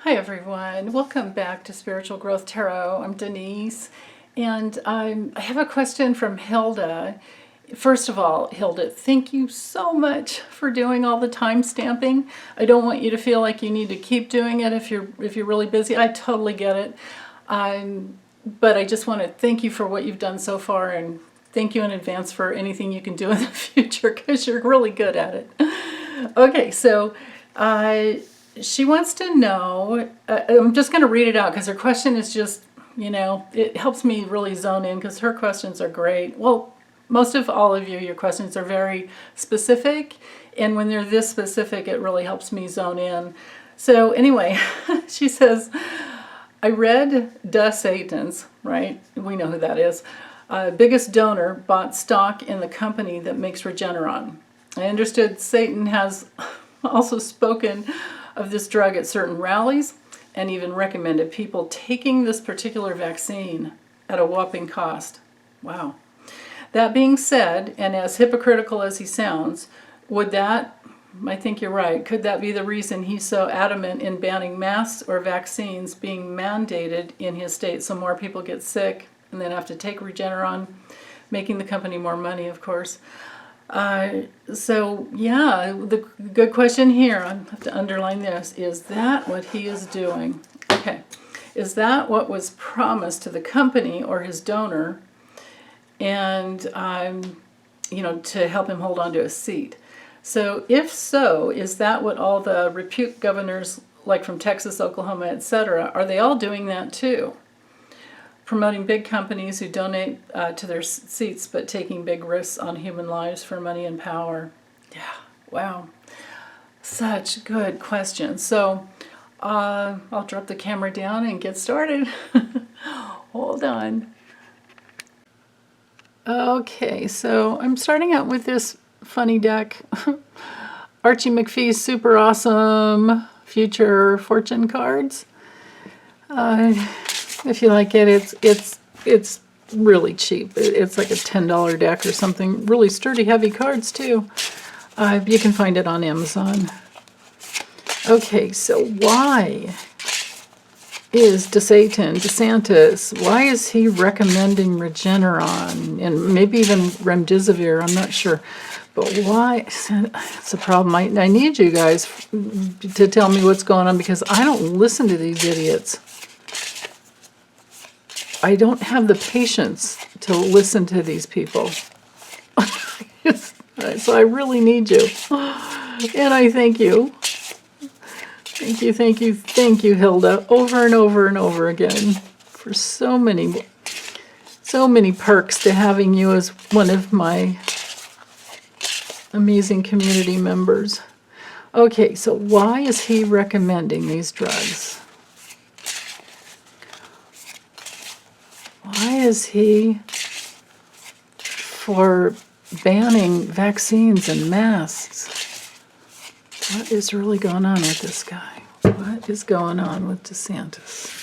Hi everyone, welcome back to Spiritual Growth Tarot. I'm Denise, and I have a question from Hilda. First of all, Hilda, thank you so much for doing all the time stamping. I don't want you to feel like you need to keep doing it if you're really busy. I totally get it. But I just want to thank you for what you've done so far, and thank you in advance for anything you can do in the future because you're really good at it. Okay, so she wants to know, I'm just going to read it out because her question is just, it helps me really zone in because her questions are great. Well, most of all of you, your questions are very specific, and when they're this specific, it really helps me zone in. So anyway, she says, I read DeSantis, right? We know who that is. Biggest donor bought stock in the company that makes Regeneron. I understood Satan has also spoken of this drug at certain rallies and even recommended people taking this particular vaccine at a whopping cost. Wow. That being said, and as hypocritical as he sounds, would that, I think you're right, could that be the reason he's so adamant in banning masks or vaccines being mandated in his state so more people get sick and then have to take Regeneron, making the company more money, of course? So yeah, the good question here, I have to underline this, is that what he is doing? Okay, is that what was promised to the company or his donor, and to help him hold on to a seat? So if so, is that what all the repute governors, like from Texas, Oklahoma, etc., are they all doing that too? Promoting big companies who donate to their seats but taking big risks on human lives for money and power. Yeah, wow. Such good questions. So I'll drop the camera down and get started. Hold on. Okay, so I'm starting out with this funny deck. Archie McPhee's super awesome future fortune cards. If you like it, it's really cheap. It's like a $10 deck or something. Really sturdy, heavy cards too. You can find it on Amazon. Okay, so why is DeSantis, why is he recommending Regeneron and maybe even Remdesivir? I'm not sure. But why? It's a problem. I need you guys to tell me what's going on because I don't listen to these idiots. I don't have the patience to listen to these people. So I really need you. And I thank you. Thank you, Hilda, over and over and over again for so many perks to having you as one of my amazing community members. Okay, so why is he recommending these drugs? Why is he for banning vaccines and masks? What is really going on with this guy? What is going on with DeSantis?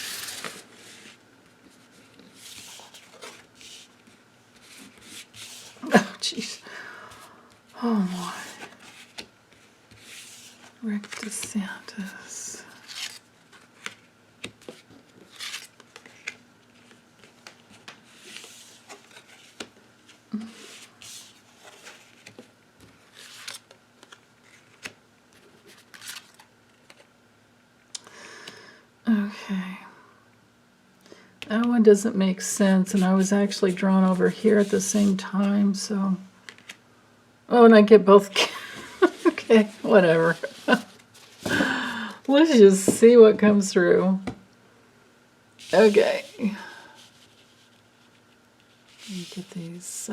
Oh, jeez. Oh, my. Rick DeSantis. Okay. That one doesn't make sense, and I was actually drawn over here at the same time, so... Oh, and I get both... Okay, whatever. Let's just see what comes through. Okay. Get these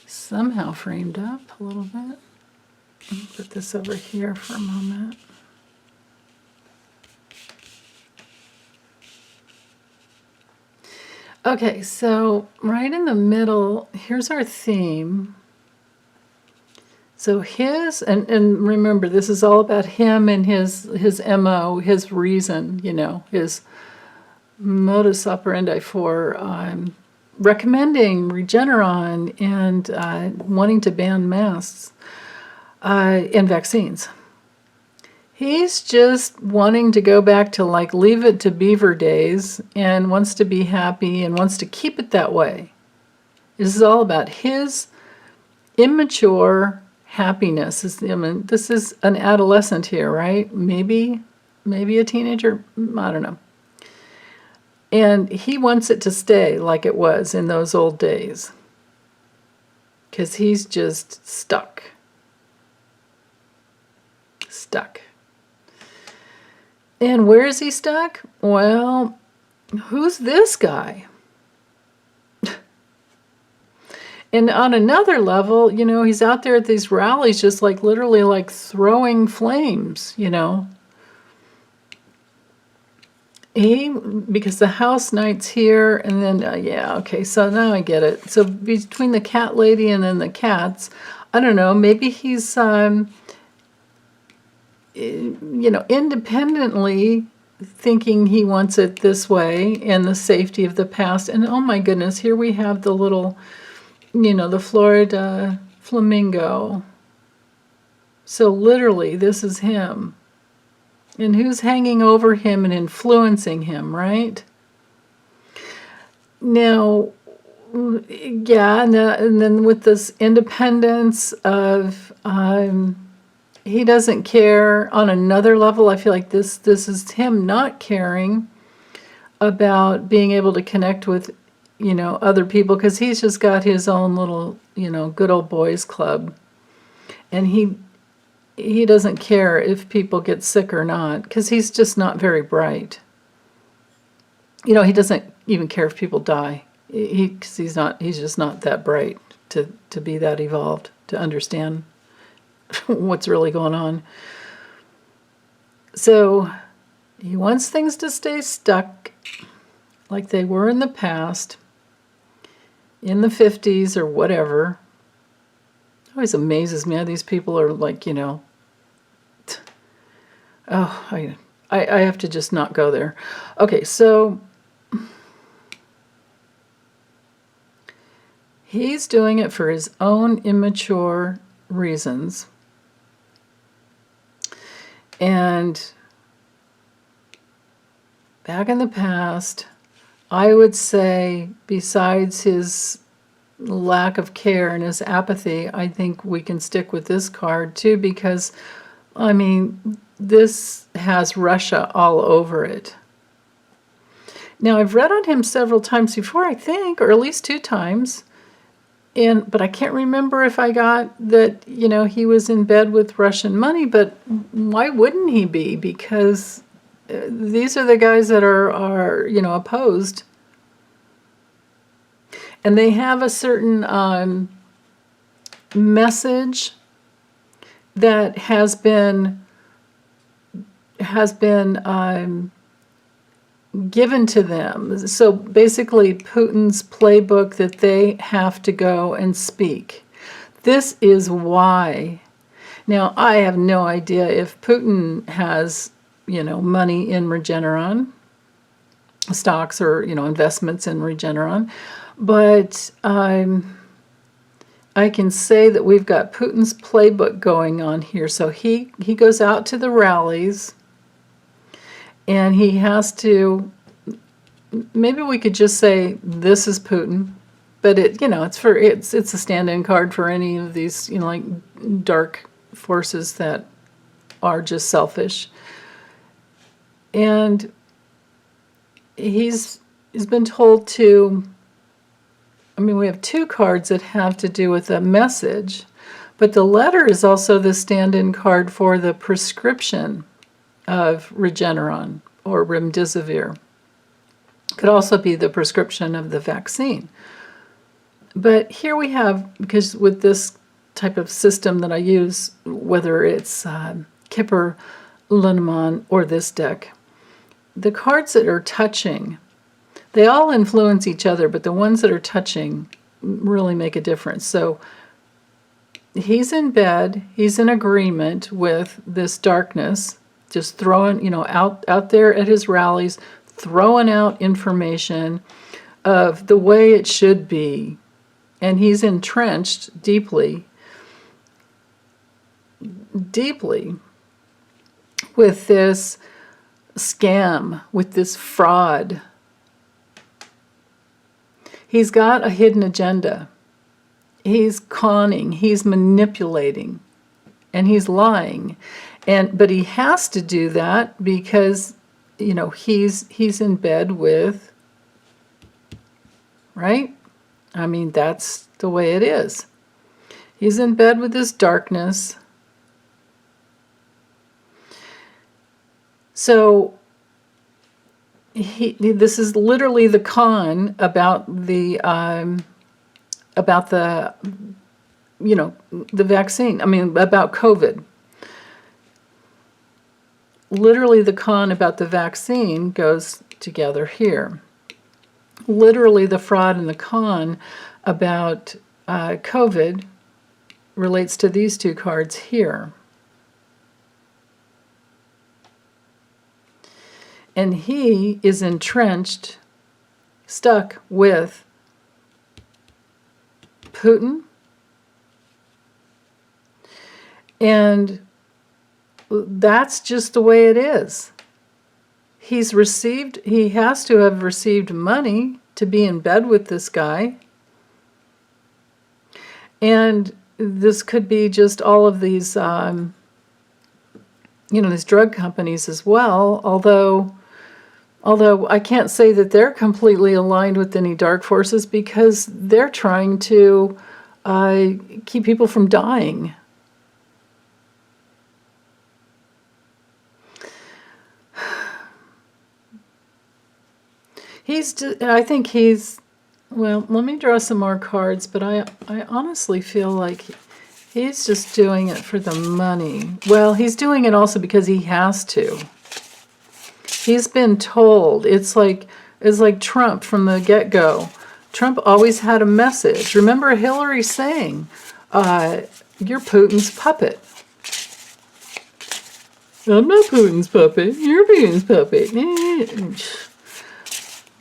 somehow framed up a little bit. Put this over here for a moment. Okay, so right in the middle, here's our theme. So and remember, this is all about him and his MO, his reason, his modus operandi for recommending Regeneron and wanting to ban masks and vaccines. He's just wanting to go back to like Leave It to Beaver days and wants to be happy and wants to keep it that way. This is all about his immature happiness. I mean, this is an adolescent here, right? Maybe a teenager, I don't know. And he wants it to stay like it was in those old days. Because he's just stuck. Stuck. And where is he stuck? Well, who's this guy? And on another level, you know, he's out there at these rallies just like literally like throwing flames, you know. Because the house knight's here, and then, yeah, okay, so now I get it. So between the cat lady and then the cats, I don't know, maybe he's, you know, independently thinking he wants it this way and the safety of the past. And oh my goodness, here we have the little, you know, the Florida flamingo. So literally, this is him. And who's hanging over him and influencing him, right? Now, yeah, and then with this independence of, he doesn't care on another level. I feel like this is him not caring about being able to connect with, you know, other people, because he's just got his own little, you know, good old boys club. And he doesn't care if people get sick or not, because he's just not very bright. You know, he doesn't even care if people die. Because he's just not that bright to be that evolved, to understand what's really going on. So he wants things to stay stuck like they were in the past, in the 50s or whatever. Always amazes me how these people are like, you know, oh, I have to just not go there. Okay, so he's doing it for his own immature reasons. And back in the past, I would say, besides his lack of care and his apathy, I think we can stick with this card too, because, I mean, this has Russia all over it. Now, I've read on him several times before, I think, or at least 2 times, but I can't remember if I got that, you know, he was in bed with Russian money, but why wouldn't he be? Because these are the guys that are you know, opposed. And they have a certain message that has been given to them. So basically, Putin's playbook that they have to go and speak. This is why. Now, I have no idea if Putin has, you know, money in Regeneron, stocks or, you know, investments in Regeneron. But I can say that we've got Putin's playbook going on here. So he goes out to the rallies, and he has to, maybe we could just say this is Putin, but it, you know, it's a stand-in card for any of these, you know, like dark forces that are just selfish. And he's been told to, I mean, we have 2 cards that have to do with a message, but the letter is also the stand-in card for the prescription of Regeneron or remdesivir. Could also be the prescription of the vaccine. But here we have, because with this type of system that I use, whether it's Kipper, Lunneman, or this deck, the cards that are touching, they all influence each other, but the ones that are touching really make a difference. So he's in bed, he's in agreement with this darkness, just throwing, you know, out there at his rallies, throwing out information of the way it should be. And he's entrenched deeply with this scam, with this fraud. He's got a hidden agenda. He's conning, he's manipulating, and he's lying. But he has to do that because, he's in bed with, right? I mean, that's the way it is. He's in bed with this darkness. So this is literally the con about the vaccine. I mean, about COVID. Literally the con about the vaccine goes together here. Literally the fraud and the con about COVID relates to these two cards here. And he is entrenched, stuck with Putin. And that's just the way it is. He has to have received money to be in bed with this guy. And this could be just all of these, these drug companies as well, although I can't say that they're completely aligned with any dark forces because they're trying to keep people from dying. Well, let me draw some more cards, but I honestly feel like he's just doing it for the money. Well, he's doing it also because he has to. He's been told. It's like Trump from the get-go. Trump always had a message. Remember Hillary saying, you're Putin's puppet. I'm not Putin's puppet. You're Putin's puppet.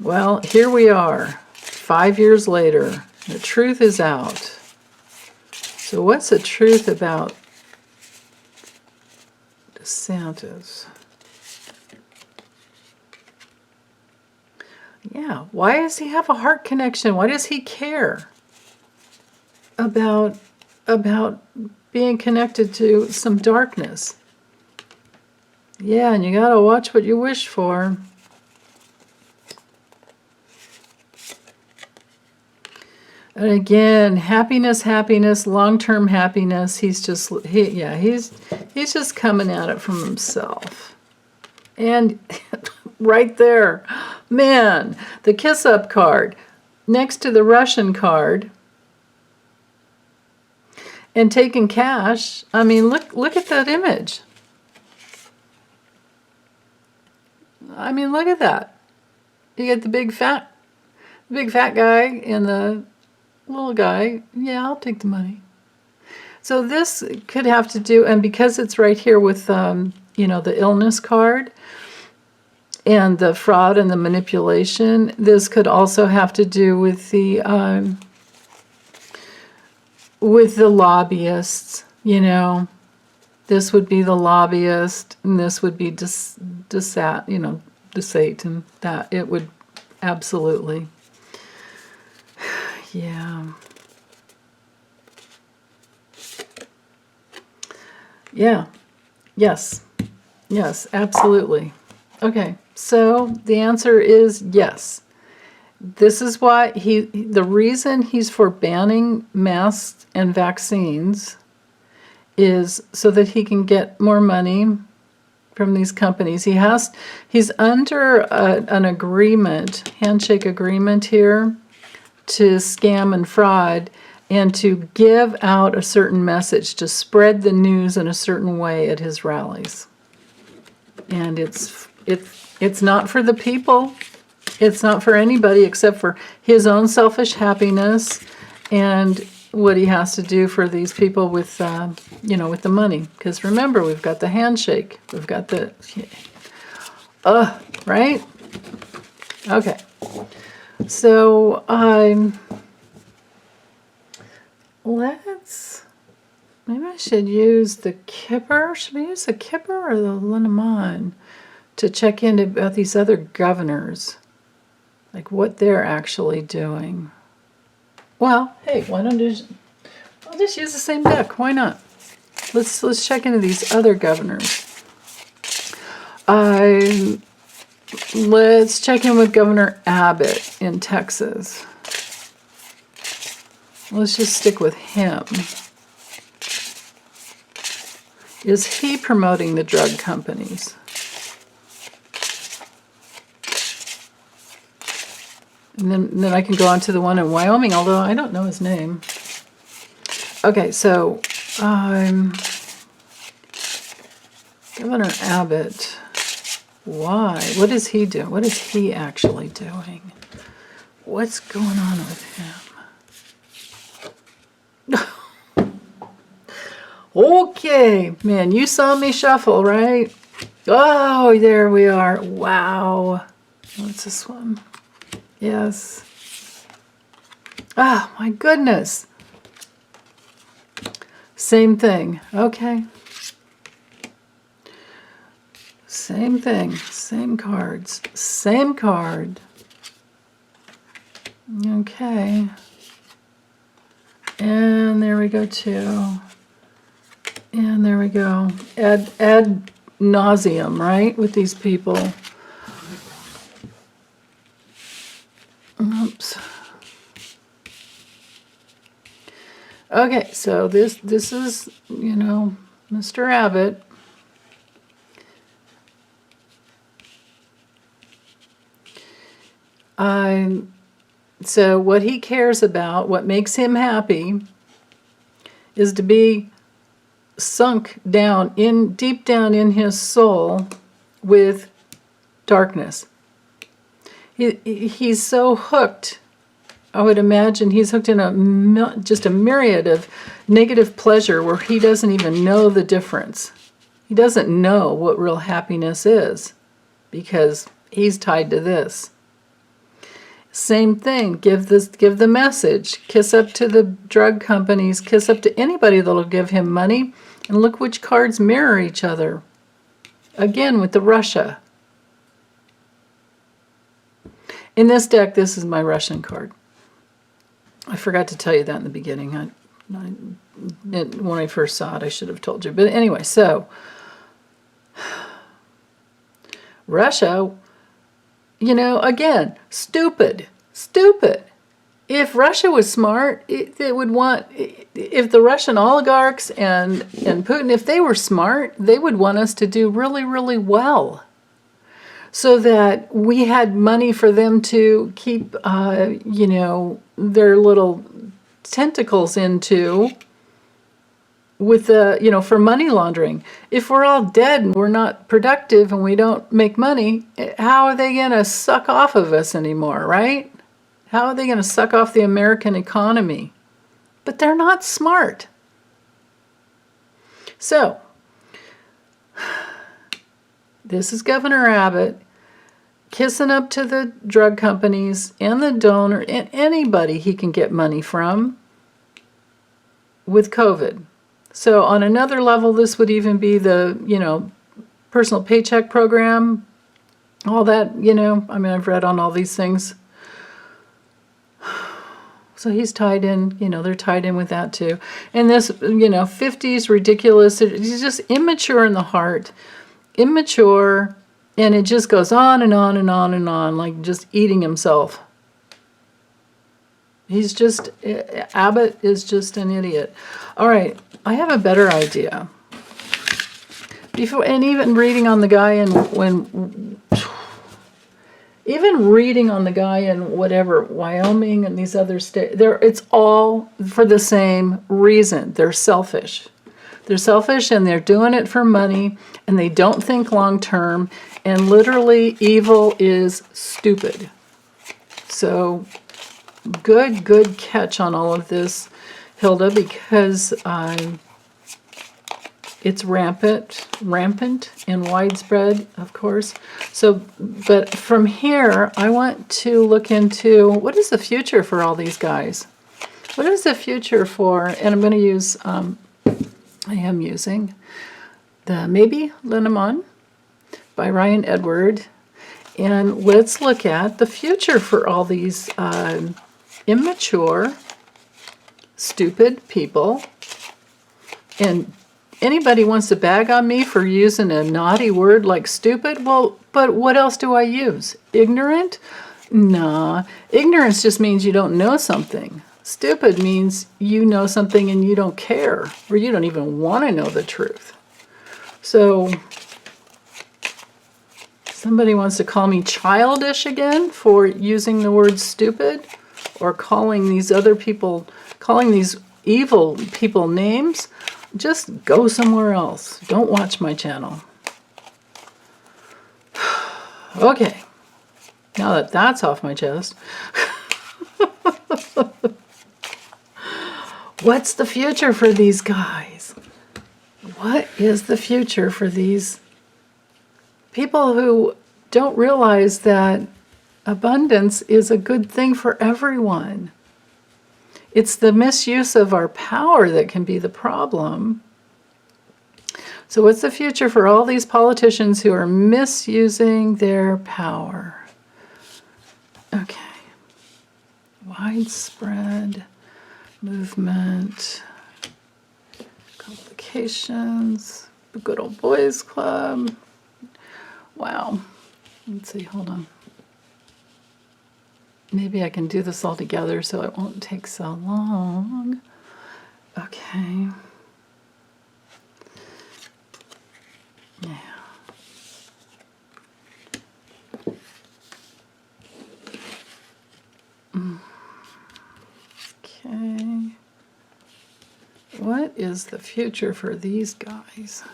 Well, here we are, 5 years later. The truth is out. So what's the truth about DeSantis? Yeah, why does he have a heart connection? Why does he care about being connected to some darkness? Yeah, and you gotta watch what you wish for. And again, happiness, long-term happiness. He's just coming at it from himself. And right there, man, the kiss-up card next to the Russian card and taking cash. I mean, look at that image. I mean, look at that. You get the big fat guy and the little guy. Yeah, I'll take the money. So this could have to do, and because it's right here with the illness card and the fraud and the manipulation, this could also have to do with the lobbyists. This would be the lobbyist, and this would be Satan. That it would absolutely. Yeah. Yeah. Yes. Yes, absolutely. Okay, so the answer is yes. This is why the reason he's for banning masks and vaccines is so that he can get more money from these companies. He's under an agreement, handshake agreement here, to scam and fraud and to give out a certain message, to spread the news in a certain way at his rallies. And it's not for the people. It's not for anybody except for his own selfish happiness and what he has to do for these people with the money. Because remember, we've got the handshake. We've got the, right? Okay. So, Maybe I should use the Kipper. Should we use the Kipper or the Linamon to check in about these other governors? Like what they're actually doing. Well, hey, why don't I'll just use the same deck. Why not? Let's check into these other governors. Let's check in with Governor Abbott in Texas. Let's just stick with him. Is he promoting the drug companies? And then I can go on to the one in Wyoming, although I don't know his name. Okay, so Governor Abbott. Why? What is he doing? What is he actually doing? What's going on with him? Okay, man, you saw me shuffle, right? Oh, there we are. Wow. What's this one? Yes. Oh, my goodness. Same thing. Okay. Same thing. Same cards. Same card. Okay. And there we go, too. And there we go. Ad nauseum, right? With these people. Oops. Okay, so this is, Mr. Abbott. So what he cares about, what makes him happy, is to be sunk down deep down in his soul with darkness. He's so hooked. I would imagine he's hooked in just a myriad of negative pleasure where he doesn't even know the difference. He doesn't know what real happiness is because he's tied to this. Same thing. Give the message. Kiss up to the drug companies. Kiss up to anybody that'll give him money. And look which cards mirror each other. Again, with the Russia. In this deck, this is my Russian card. I forgot to tell you that in the beginning. When I first saw it, I should have told you. But anyway, so Russia, again, stupid. If Russia was smart, it would want, if the Russian oligarchs and Putin, if they were smart, they would want us to do really, really well. So that we had money for them to keep, their little tentacles into with the, for money laundering. If we're all dead and we're not productive and we don't make money, how are they going to suck off of us anymore, right? How are they going to suck off the American economy? But they're not smart. So, this is Governor Abbott kissing up to the drug companies and the donor and anybody he can get money from with COVID. So on another level, this would even be the, personal paycheck program, all that, I've read on all these things. So he's tied in, they're tied in with that too. And this, 50s, ridiculous, he's just immature in the heart, immature, and it just goes on and on and on and on, like just eating himself. Abbott is just an idiot. All right, I have a better idea. And even reading on the guy in whatever, Wyoming and these other states, it's all for the same reason. They're selfish. They're selfish and they're doing it for money and they don't think long term. And literally, evil is stupid. So, good catch on all of this, Hilda, because it's rampant and widespread, of course. So, but from here, I want to look into what is the future for all these guys? What is the future for, and I'm going to use I am using the Maybe Linamon by Ryan Edward. And let's look at the future for all these immature, stupid people. And anybody wants to bag on me for using a naughty word like stupid? Well, but what else do I use? Ignorant? Nah. Ignorance just means you don't know something. Stupid means you know something and you don't care, or you don't even want to know the truth. So, somebody wants to call me childish again for using the word stupid, or calling these other people, calling these evil people names. Just go somewhere else. Don't watch my channel. Okay. Now that that's off my chest. What's the future for these guys? What is the future for these people who don't realize that abundance is a good thing for everyone? It's the misuse of our power that can be the problem. So what's the future for all these politicians who are misusing their power? Okay. Widespread movement, complications, the good old boys club. Wow. Let's see, hold on. Maybe I can do this all together so it won't take so long. Okay. Yeah. Okay. What is the future for these guys?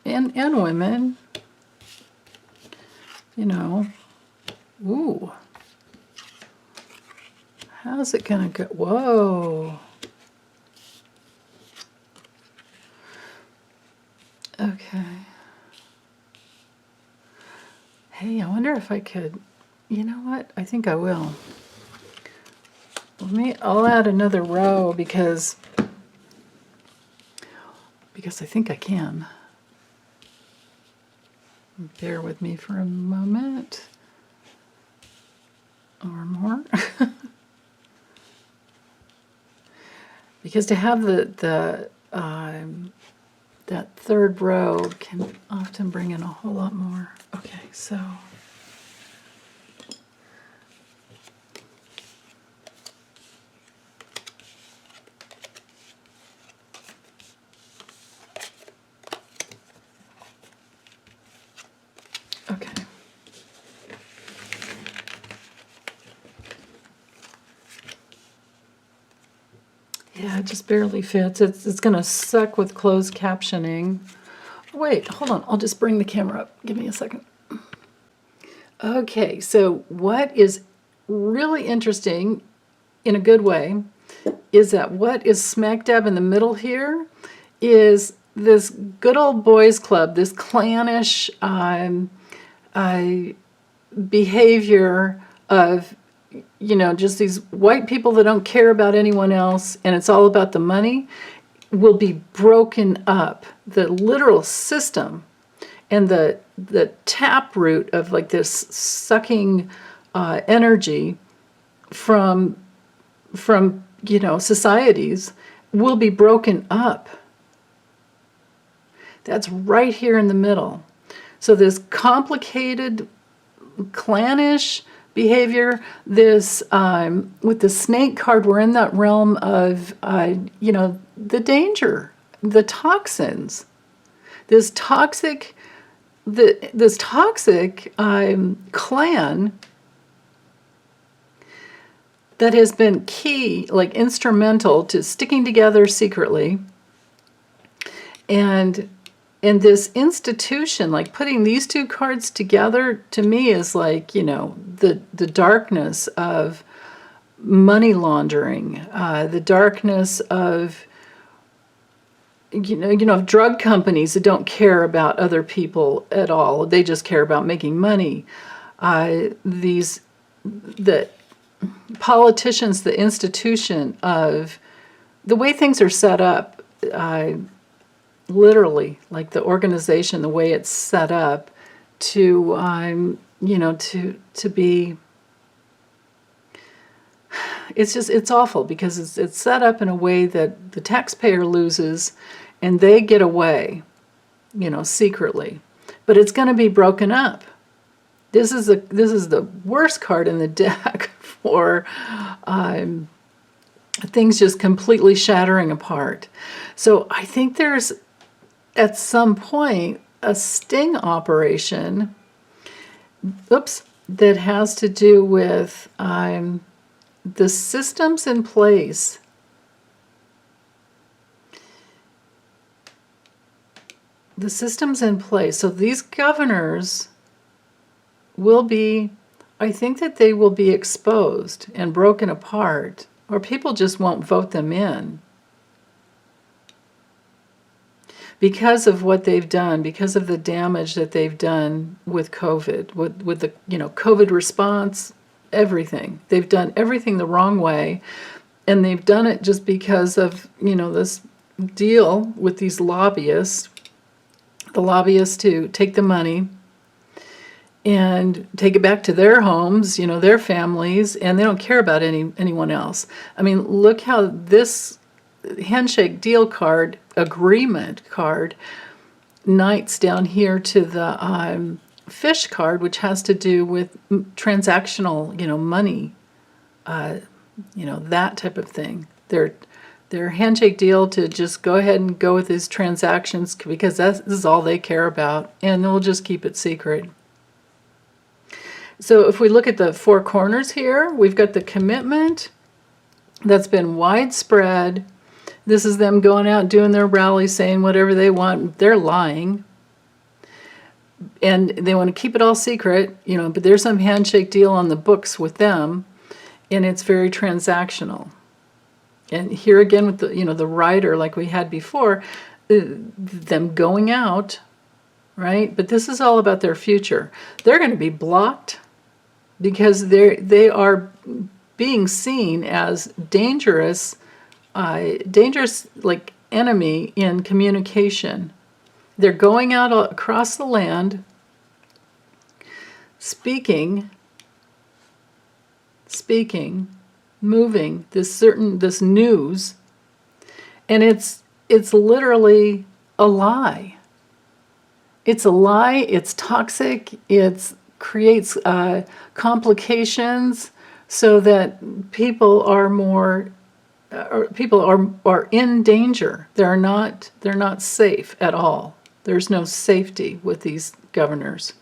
And women. You know. Ooh. How's it gonna go? Whoa. Okay. Hey, I wonder if I could, you know what? I think I will. I'll add another row because I think I can. Bear with me for a moment or more. Because to have that third row can often bring in a whole lot more. Okay, so okay. Yeah, it just barely fits. It's going to suck with closed captioning. Wait, hold on. I'll just bring the camera up. Give me a second. Okay, so what is really interesting, in a good way, is that what is smack dab in the middle here is this good old boys club, this clannish behavior of, you know, just these white people that don't care about anyone else and it's all about the money, will be broken up. The literal system and the taproot of like this sucking energy from you know, societies will be broken up. That's right here in the middle. So this complicated, clannish behavior, this with the snake card, we're in that realm of you know, the danger, the toxins, this toxic clan that has been key, like instrumental to sticking together secretly, and this institution, like putting these two cards together, to me is like, you know, the darkness of money laundering, the darkness of, you know, drug companies that don't care about other people at all. They just care about making money. The politicians, the institution of the way things are set up, literally, like the organization, the way it's set up to, to be, it's awful because it's set up in a way that the taxpayer loses and they get away, secretly. But it's going to be broken up. This is the worst card in the deck for things just completely shattering apart. So I think there's, at some point, a sting operation, that has to do with the systems in place. The systems in place. So these governors will be, I think that they will be exposed and broken apart, or people just won't vote them in because of what they've done, because of the damage that they've done with COVID, with the COVID response, everything. They've done everything the wrong way, and they've done it just because of this deal with these lobbyists, the lobbyists to take the money and take it back to their homes, their families, and they don't care about anyone else. I mean, look how this handshake deal card, agreement card, knights down here to the fish card, which has to do with transactional, money, that type of thing. Their handshake deal to just go ahead and go with these transactions because this is all they care about, and they'll just keep it secret. So if we look at the four corners here, we've got the commitment that's been widespread. This is them going out doing their rallies, saying whatever they want. They're lying. And they want to keep it all secret, but there's some handshake deal on the books with them, and it's very transactional. And here again with the writer, like we had before, them going out, right? But this is all about their future. They're going to be blocked because they are being seen as dangerous like enemy in communication. They're going out across the land, speaking, moving this news, and it's literally a lie. It's a lie. It's toxic. It creates complications so that people are more. People are in danger. They're not safe at all. There's no safety with these governors,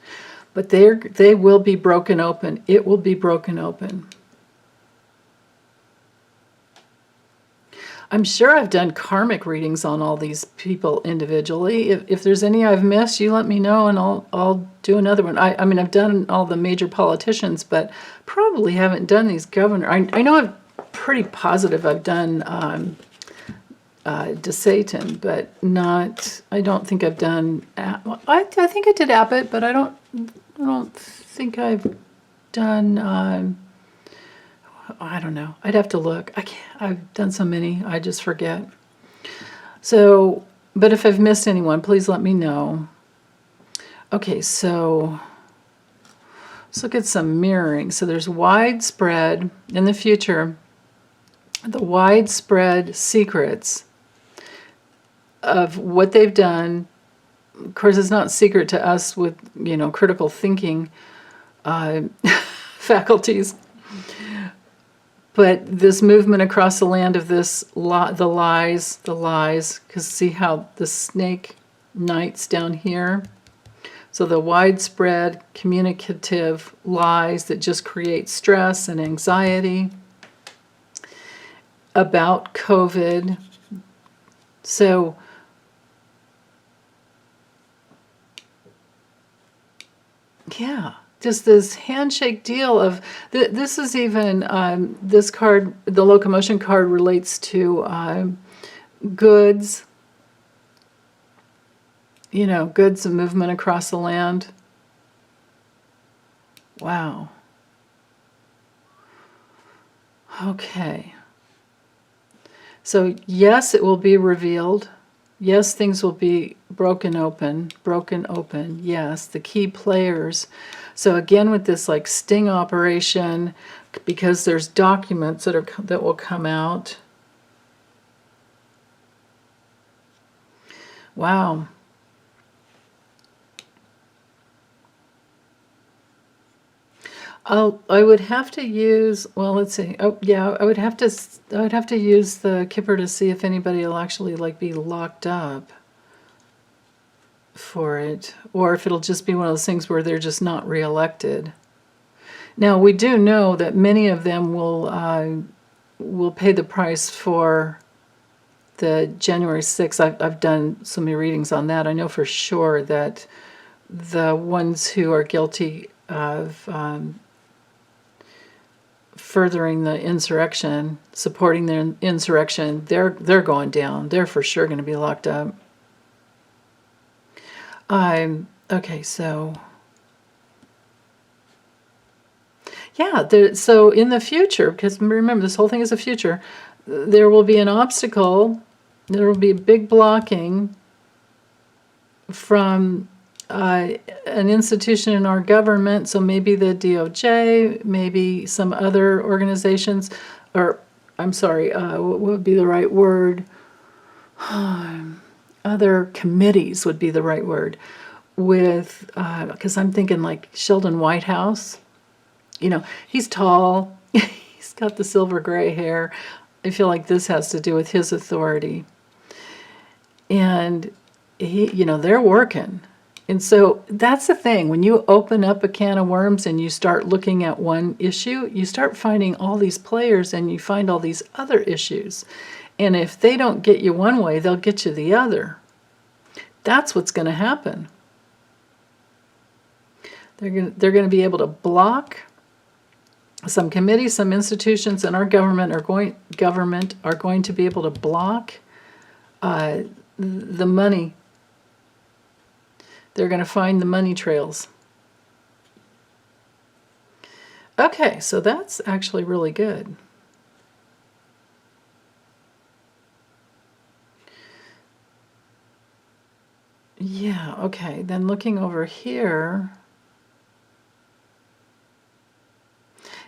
but they will be broken open. It will be broken open. I'm sure I've done karmic readings on all these people individually. If there's any I've missed, you let me know, and I'll do another one. I mean, I've done all the major politicians, but probably haven't done these governors. I know I'm pretty positive I've done DeSantis, but not. I don't think I've done. I think I did Abbott, but I don't think I've done. I don't know. I'd have to look. I've done so many, I just forget. So, but if I've missed anyone, please let me know. Okay, so let's look at some mirroring. So there's widespread, in the future, the widespread secrets of what they've done. Of course, it's not secret to us with, critical thinking faculties. But this movement across the land of the lies, because see how the snake knights down here? So the widespread communicative lies that just create stress and anxiety about COVID. So yeah. Just this handshake deal of this is even this card, the locomotion card, relates to goods, goods and movement across the land. Wow. Okay. So yes, it will be revealed. Yes, things will be broken open. Yes, the key players. So again, with this like sting operation, because there's documents that will come out. Wow. I would have to use, well, let's see. Oh, yeah, I would have to use the Kipper to see if anybody will actually like be locked up for it, or if it'll just be one of those things where they're just not reelected. Now, we do know that many of them will pay the price for the January 6th. I've done so many readings on that. I know for sure that the ones who are guilty of furthering the insurrection, supporting the insurrection, they're going down. They're for sure going to be locked up. Okay, so yeah, so in the future, because remember this whole thing is a future, there will be an obstacle, there will be a big blocking from an institution in our government, so maybe the DOJ, maybe some other organizations, or I'm sorry, what would be the right word? Other committees would be the right word, with, because I'm thinking like Sheldon Whitehouse. You know, he's tall, he's got the silver gray hair. I feel like this has to do with his authority. And he, you know, they're working. And so that's the thing. When you open up a can of worms and you start looking at one issue, you start finding all these players and you find all these other issues. And if they don't get you one way, they'll get you the other. That's what's going to happen. They're going to be able to block some committees, some institutions in our government are going to be able to block the money. They're going to find the money trails. Okay, so that's actually really good. Yeah, okay, then looking over here.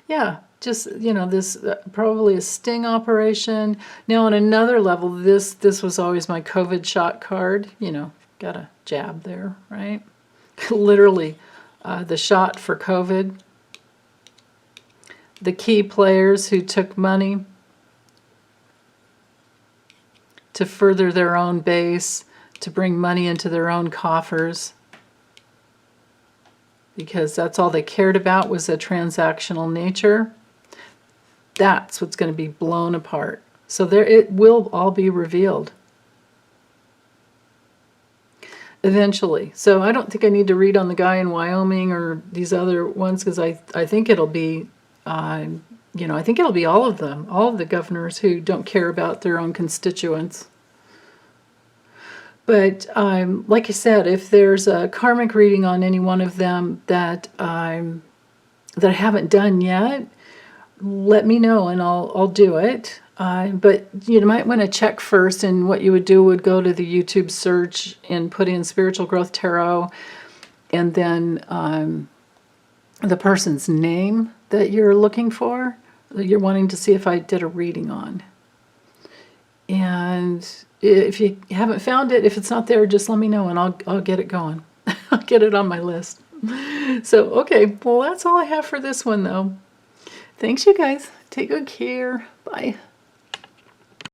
Yeah, just, you know, this probably a sting operation. Now on another level, this was always my COVID shot card, you know, got a jab there, right? Literally, the shot for COVID. The key players who took money to further their own base, to bring money into their own coffers, because that's all they cared about was a transactional nature. That's what's going to be blown apart. So there, it will all be revealed eventually. So I don't think I need to read on the guy in Wyoming or these other ones, because I think it'll be, you know, I think it'll be all of them, all of the governors who don't care about their own constituents. But like I said, if there's a karmic reading on any one of them that I haven't done yet, let me know and I'll do it. But you might want to check first, and what you would do would go to the YouTube search and put in Spiritual Growth Tarot, and then the person's name that you're looking for, that you're wanting to see if I did a reading on. And if you haven't found it, if it's not there, just let me know and I'll get it going. I'll get it on my list. So, okay, well, that's all I have for this one, though. Thanks, you guys. Take good care. Bye.